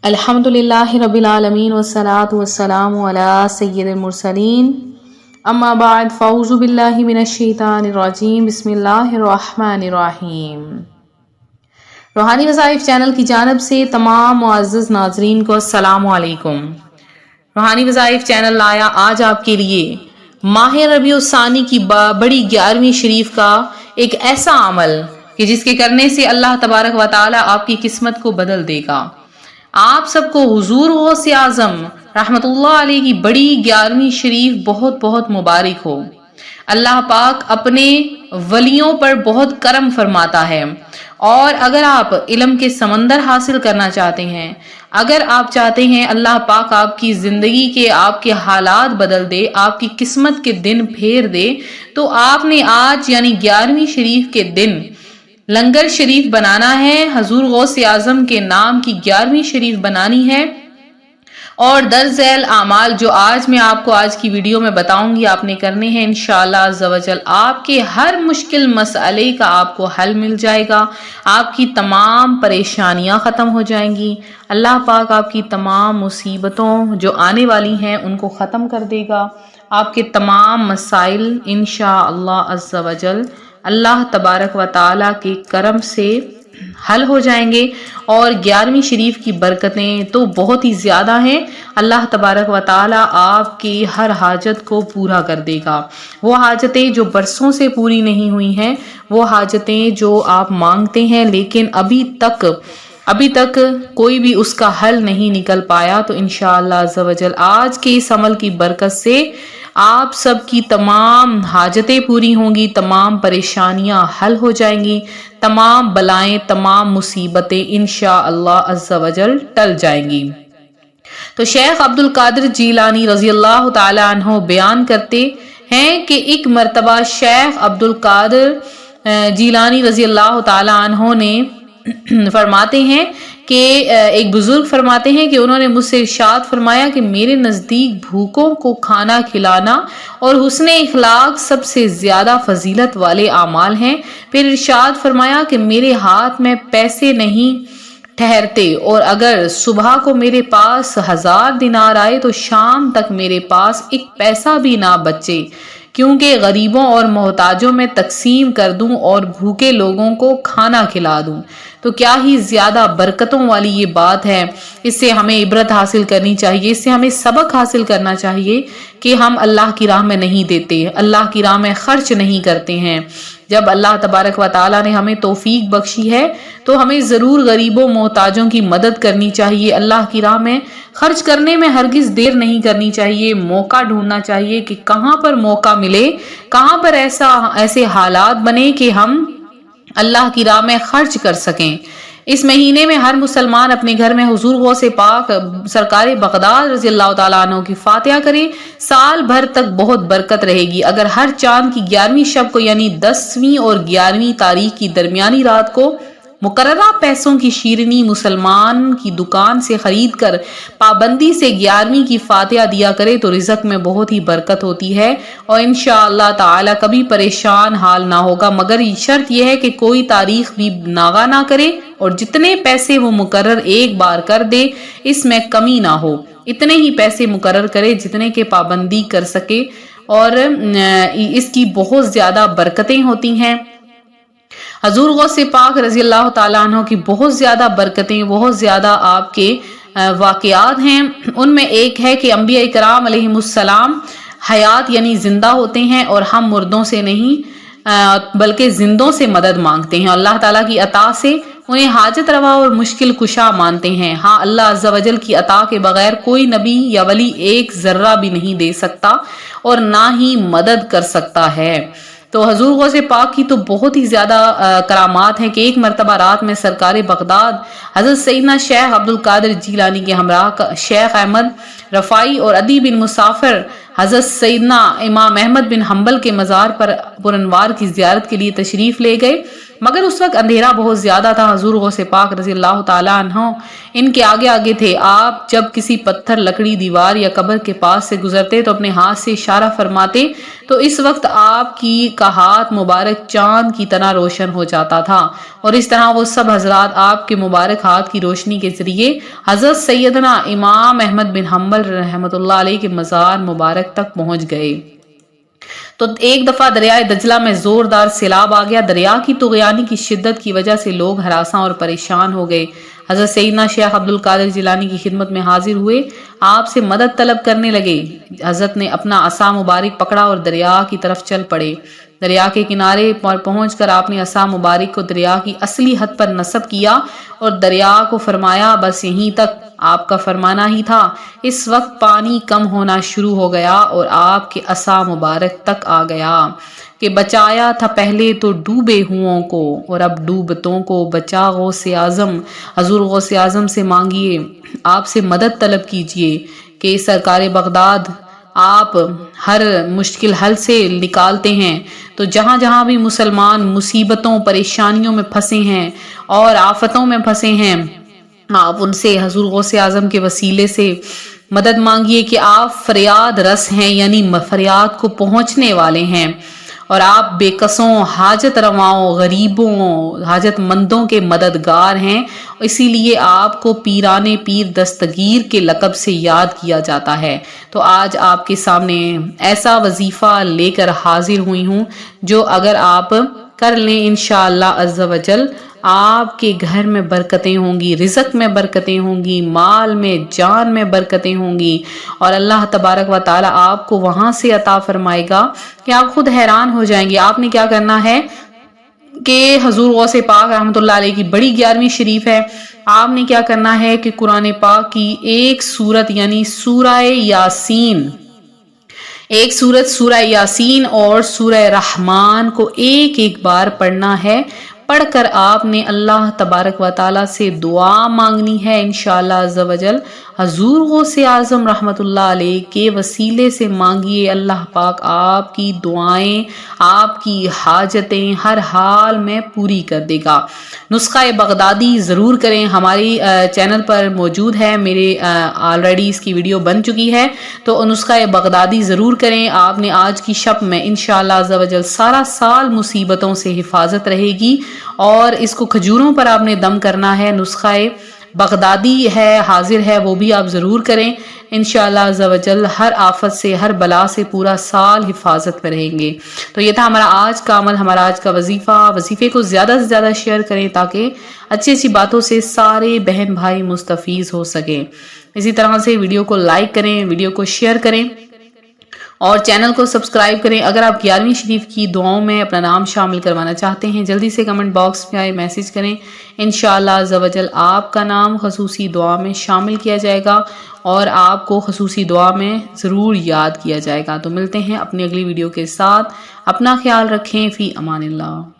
अल्हम्दुलिल्लाहि रब्बिल आलमीन वस्सलातु वस्सलामु अला सय्यिदिल मुरसलीन अम्मा बाद फ़अऊज़ु बिल्लाहि मिनश शैतानिर रजीम बिस्मिल्लाहिर रहमानिर रहीम। रूहानी वज़ाइफ चैनल की जानिब से तमाम मुअज़्ज़ज़ नाज़रीन को अस्सलामु अलैकुम। रूहानी वज़ाइफ चैनल लाया आज आपके लिए माह रबीउल सानी की बड़ी 11वीं शरीफ का एक ऐसा अमल कि जिसके करने से अल्लाह तबारक व तआला आपकी किस्मत को बदल देगा। आप सबको हुजूर गौसे आज़म रहमतुल्लाह अलैह की बड़ी 11वीं शरीफ बहुत बहुत मुबारक हो। अल्लाह पाक अपने वलियों पर बहुत करम फरमाता है, और अगर आप इल्म के समंदर हासिल करना चाहते हैं, अगर आप चाहते हैं अल्लाह पाक आपकी ज़िंदगी के आपके हालात बदल दे, आपकी किस्मत के दिन फेर दे, तो आपने आज यानी 11वीं शरीफ के दिन लंगर शरीफ बनाना है। हजूर गौसे आज़म के नाम की 11वीं शरीफ बनानी है, और दर्ज़ैल आमाल जो आज मैं आपको आज की वीडियो में बताऊंगी आपने करने हैं। इंशाअल्लाह अज़्ज़ा वजल आपके हर मुश्किल मसले का आपको हल मिल जाएगा, आपकी तमाम परेशानियां ख़त्म हो जाएंगी। अल्लाह पाक आपकी तमाम मुसीबतों जो आने वाली हैं उनको ख़त्म कर देगा। आपके तमाम मसाइल इंशाअल्लाह अज़्ज़ा वजल अल्लाह तबारक व ताला के करम से हल हो जाएंगे। और 11वीं शरीफ की बरकतें तो बहुत ही ज़्यादा हैं। अल्लाह तबारक व ताला आपकी हर हाजत को पूरा कर देगा। वो हाजतें जो बरसों से पूरी नहीं हुई हैं, वो हाजतें जो आप मांगते हैं लेकिन अभी तक कोई भी उसका हल नहीं निकल पाया, तो इंशाअल्लाह अज़्ज़ा वजल आज के इस अमल की बरकत से आप सबकी तमाम हाजतें पूरी होंगी, तमाम परेशानियां हल हो जाएंगी, तमाम बलाएं तमाम मुसीबतें इंशाअल्लाह अज़्ज़ा वजल टल जाएंगी। तो शेख अब्दुल कादिर जीलानी रज़ी अल्लाह ताला अन्हो बयान करते हैं कि एक मरतबा शेख अब्दुल कादिर जीलानी रज़ी अल्लाह ताला अन्हो ने फरमाते हैं कि एक बुजुर्ग फरमाते हैं कि उन्होंने मुझसे इरशाद फरमाया कि मेरे नज़दीक भूखों को खाना खिलाना और हुस्ने इखलाक सबसे ज़्यादा फजीलत वाले आमाल हैं। फिर इरशाद फरमाया कि मेरे हाथ में पैसे नहीं ठहरते, और अगर सुबह को मेरे पास 1000 दिनार आए तो शाम तक मेरे पास एक पैसा भी ना बचे, क्योंकि गरीबों और मोहताजों में तकसीम कर दूं और भूखे लोगों को खाना खिला दूं। तो क्या ही ज्यादा बरकतों वाली ये बात है। इससे हमें इबरत हासिल करनी चाहिए, इससे हमें सबक हासिल करना चाहिए कि हम अल्लाह की राह में नहीं देते, अल्लाह की राह में खर्च नहीं करते हैं। जब अल्लाह तबारक व ताला ने हमें तौफीक बख्शी है तो हमें ज़रूर गरीबों मोहताजों की मदद करनी चाहिए। अल्लाह की राह में खर्च करने में हरगिज देर नहीं करनी चाहिए। मौका ढूंढना चाहिए कि कहाँ पर मौका मिले, कहाँ पर ऐसे हालात बने कि हम अल्लाह की राह में खर्च कर सकें। इस महीने में हर मुसलमान अपने घर में हुजूर गौसे पाक सरकार बगदाद रज़ी अल्लाह ताला अन्हु की फातिहा करे, साल भर तक बहुत बरकत रहेगी। अगर हर चांद की 11वीं शब को यानी 10वीं और 11वीं तारीख की दरमियानी रात को मुकर्ररा पैसों की शीरनी मुसलमान की दुकान से खरीद कर पाबंदी से 11वीं की फातिहा दिया करे तो रिज़्क में बहुत ही बरकत होती है, और इंशाअल्लाह ताला कभी परेशान हाल ना होगा। मगर शर्त यह है कि कोई तारीख भी नागा ना करे, और जितने पैसे वो मुकर्रर एक बार कर दे इसमें कमी ना हो। इतने ही पैसे मुकर्रर करे जितने के पाबंदी कर सके, और इसकी बहुत ज्यादा बरकतें होती हैं। हजूर गौसे पाक रज़ी अल्लाह ताला अन्हु की बहुत ज़्यादा बरकतें, बहुत ज़्यादा आपके वाक़यात हैं। उनमें एक है कि अंबिया इकराम अलैहिमुस्सलाम हयात यानी ज़िंदा होते हैं, और हम मुर्दों से नहीं बल्कि जिंदों से मदद मांगते हैं। अल्लाह ताला की अता से उन्हें हाजत रवा और मुश्किल कुशा मानते हैं। हाँ, अल्लाह अज़्ज़ा वजल की अता के बगैर कोई नबी या वली एक ज़र्रा भी नहीं दे सकता और ना ही मदद कर सकता है। तो हजूर गौसे पाक की तो बहुत ही ज़्यादा करामात हैं कि एक मरतबा रात में सरकार बगदाद हज़रत सैयदना शेख अब्दुल कादिर जीलानी के हमरा शेख अहमद रफ़ाई और अदी बिन मुसाफिर हज़रत सैयदना इमाम अहमद बिन हम्बल के मज़ार पर पुरनवार की ज़ियारत के लिए तशरीफ़ ले गए। مگر اس وقت اندھیرا بہت زیادہ تھا۔ حضور غوث پاک رضی اللہ تعالیٰ عنہ ان کے آگے آگے تھے۔ آپ جب کسی پتھر، لکڑی، دیوار یا قبر کے پاس سے گزرتے تو اپنے ہاتھ سے اشارہ فرماتے تو اس وقت آپ کا ہاتھ مبارک چاند کی طرح روشن ہو جاتا تھا، اور اس طرح وہ سب حضرات آپ کے مبارک ہاتھ کی روشنی کے ذریعے حضرت سیدنا امام احمد بن حنبل رحمۃ اللہ علیہ کے مزار مبارک تک پہنچ گئے۔ تو ایک دفعہ دریائے دجلہ میں زوردار سیلاب آ گیا۔ دریا کی طغیانی کی شدت کی وجہ سے لوگ ہراساں اور پریشان ہو گئے۔ حضرت سیدنا شیخ عبد القادر جیلانی کی خدمت میں حاضر ہوئے، آپ سے مدد طلب کرنے لگے۔ حضرت نے اپنا عصا مبارک پکڑا اور دریا کی طرف چل پڑے۔ دریا کے کنارے پر پہنچ کر آپ نے عصا مبارک کو دریا کی اصلی حد پر نصب کیا اور دریا کو فرمایا بس یہیں تک آپ کا فرمانا ہی تھا۔ اس وقت پانی کم ہونا شروع ہو گیا اور آپ کے عصا مبارک تک آ گیا کہ بچایا تھا پہلے تو ڈوبے ہوئوں کو اور اب ڈوبتوں کو بچا غوث اعظم۔ حضور غوث اعظم سے مانگیے، آپ سے مدد طلب کیجئے کہ سرکار بغداد آپ ہر مشکل حل سے نکالتے ہیں، تو جہاں جہاں بھی مسلمان مصیبتوں، پریشانیوں میں پھنسے ہیں اور آفتوں میں پھنسے ہیں، آپ ان سے حضور غوث اعظم کے وسیلے سے مدد مانگیے کہ آپ فریاد رس ہیں، یعنی فریاد کو پہنچنے والے ہیں، اور آپ بے کسوں، حاجت رواؤں، غریبوں، حاجت مندوں کے مددگار ہیں۔ اسی لیے آپ کو پیران پیر دستگیر کے لقب سے یاد کیا جاتا ہے۔ تو آج آپ کے سامنے ایسا وظیفہ لے کر حاضر ہوئی ہوں جو اگر آپ کر لیں انشاءاللہ عز و جل، آپ کے گھر میں برکتیں ہوں گی، رزق میں برکتیں ہوں گی، مال میں، جان میں برکتیں ہوں گی، اور اللہ تبارک و تعالی آپ کو وہاں سے عطا فرمائے گا کہ آپ خود حیران ہو جائیں گے۔ آپ نے کیا کرنا ہے کہ حضور غوث پاک رحمۃ اللہ علیہ کی بڑی 11ویں شریف ہے، آپ نے کیا کرنا ہے کہ قرآن پاک کی ایک سورت یعنی سورہ یاسین، ایک سورت سورہ یاسین اور سورہ رحمان کو ایک ایک بار پڑھنا ہے۔ پڑھ کر آپ نے اللہ تبارک و تعالیٰ سے دعا مانگنی ہے انشاءاللہ عز و جل۔ حضور غوث اعظم رحمۃ اللہ علیہ کے وسیلے سے مانگیے، اللہ پاک آپ کی دعائیں، آپ کی حاجتیں ہر حال میں پوری کر دے گا۔ نسخہ بغدادی ضرور کریں، ہماری چینل پر موجود ہے، میرے آلریڈی اس کی ویڈیو بن چکی ہے، تو نسخہ بغدادی ضرور کریں۔ آپ نے آج کی شب میں انشاءاللہ عز و جل سارا سال مصیبتوں سے حفاظت رہے گی، اور اس کو کھجوروں پر آپ نے دم کرنا ہے۔ نسخہ بغدادی ہے، حاضر ہے، وہ بھی آپ ضرور کریں انشاءاللہ عز و جل، ہر آفت سے، ہر بلا سے پورا سال حفاظت میں رہیں گے۔ تو یہ تھا ہمارا آج کا عمل، ہمارا آج کا وظیفہ۔ وظیفے کو زیادہ سے زیادہ شیئر کریں تاکہ اچھی اچھی باتوں سے سارے بہن بھائی مستفیض ہو سکیں۔ اسی طرح سے ویڈیو کو لائک کریں، ویڈیو کو شیئر کریں اور چینل کو سبسکرائب کریں۔ اگر آپ 11ویں شریف کی دعاؤں میں اپنا نام شامل کروانا چاہتے ہیں، جلدی سے کمنٹ باکس میں آئے میسج کریں، انشاءاللہ عز و جل آپ کا نام خصوصی دعا میں شامل کیا جائے گا اور آپ کو خصوصی دعا میں ضرور یاد کیا جائے گا۔ تو ملتے ہیں اپنی اگلی ویڈیو کے ساتھ، اپنا خیال رکھیں، فی امان اللہ۔